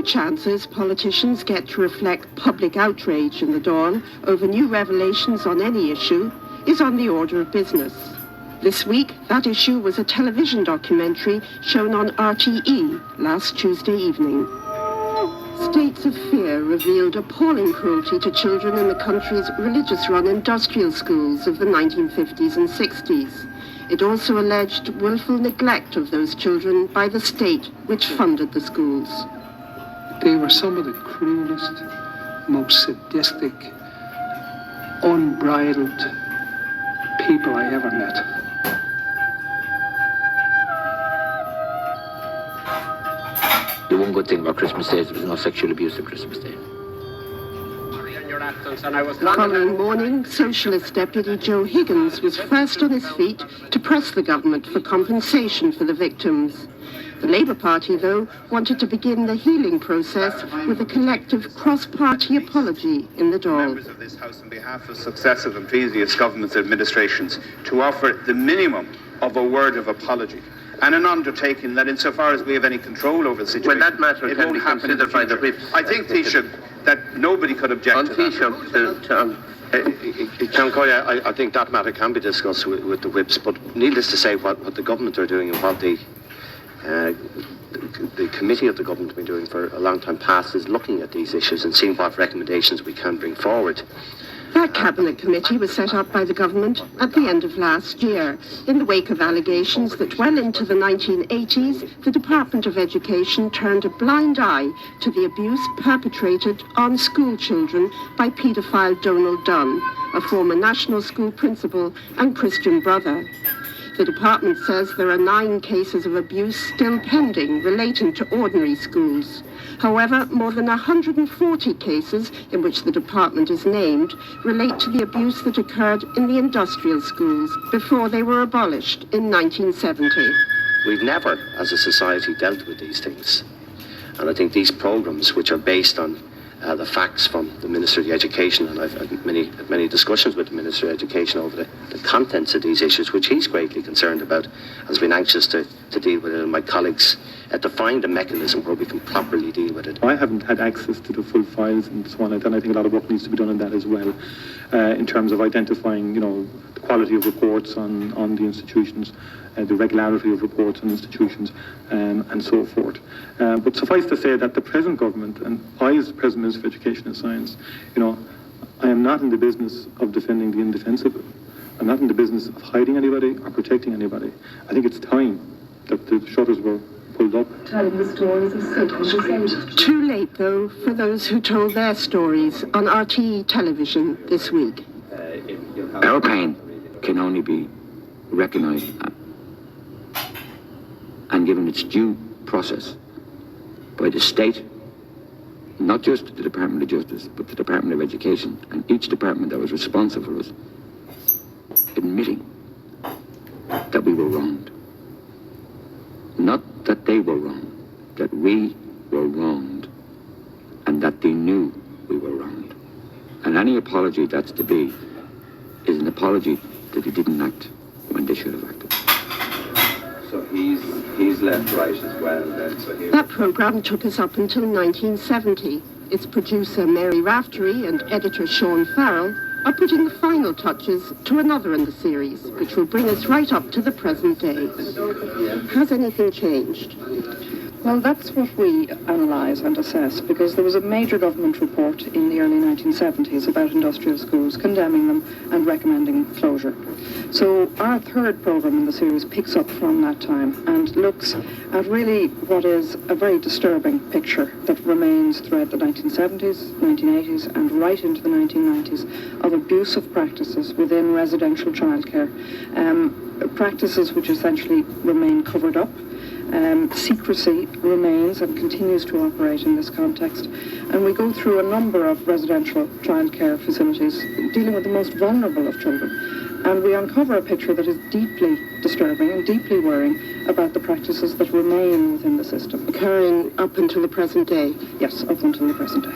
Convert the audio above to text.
chances politicians get to reflect public outrage in the Dáil over new revelations on any issue is on the order of business. This week, that issue was a television documentary shown on RTE last Tuesday evening. States of Fear revealed appalling cruelty to children in the country's religious-run industrial schools of the 1950s and 60s. It also alleged willful neglect of those children by the state which funded the schools. They were some of the cruelest, most sadistic, unbridled people I ever met. The one good thing about Christmas Day is there was no sexual abuse at Christmas Day. The following morning, Socialist Deputy Joe Higgins was first on his feet to press the government for compensation for the victims. The Labour Party, though, wanted to begin the healing process with a collective cross-party apology in the Dáil. Members of this House, on behalf of successive and previous governments and administrations, to offer the minimum of a word of apology and an undertaking that insofar as we have any control over the situation, when that matter can be considered by the whip. I think, Taoiseach, that nobody could object to that. John Coyle, I think that matter can be discussed with the whips, but needless to say, what the government are doing and what the committee of the government have been doing for a long time past is looking at these issues and seeing what recommendations we can bring forward. That cabinet committee was set up by the government at the end of last year, in the wake of allegations that well into the 1980s, the Department of Education turned a blind eye to the abuse perpetrated on school children by paedophile Donald Dunn, a former national school principal and Christian brother. The department says there are 9 cases of abuse still pending relating to ordinary schools. However, more than 140 cases in which the department is named relate to the abuse that occurred in the industrial schools before they were abolished in 1970. We've never, as a society, dealt with these things. And I think these programmes, which are based on the facts from the Minister of Education, and I've had many discussions with the Minister of Education over the contents of these issues, which he's greatly concerned about, has been anxious to deal with it, and my colleagues to find a mechanism where we can properly deal with it. I haven't had access to the full files and so on, and I think a lot of work needs to be done on that as well, in terms of identifying, the quality of reports on the institutions, the regularity of reports on institutions, and so forth. But suffice to say that the present government, and I as the President Minister of Education and Science, I am not in the business of defending the indefensible. I'm not in the business of hiding anybody or protecting anybody. I think it's time that the shutters were pulled up. Telling the stories of Satan. Too late, though, for those who told their stories on RTE television this week. Our pain can only be recognised and given its due process by the state, not just the Department of Justice, but the Department of Education, and each department that was responsible for us admitting that we were wronged. Not that they were wrong, that we were wronged, and that they knew we were wronged. And any apology that's to be is an apology that they didn't act when they should have acted. So he's left right as well then. So that programme took us up until 1970. Its producer Mary Raftery and editor Sean Farrell are putting the final touches to another in the series, which will bring us right up to the present day. Has anything changed? Well, that's what we analyse and assess, because there was a major government report in the early 1970s about industrial schools, condemning them and recommending closure. So our third programme in the series picks up from that time and looks at really what is a very disturbing picture that remains throughout the 1970s, 1980s and right into the 1990s of abusive practices within residential childcare, practices which essentially remain covered up. Secrecy remains and continues to operate in this context, and we go through a number of residential childcare facilities dealing with the most vulnerable of children, and we uncover a picture that is deeply disturbing and deeply worrying about the practices that remain within the system. Occurring up until the present day? Yes, up until the present day.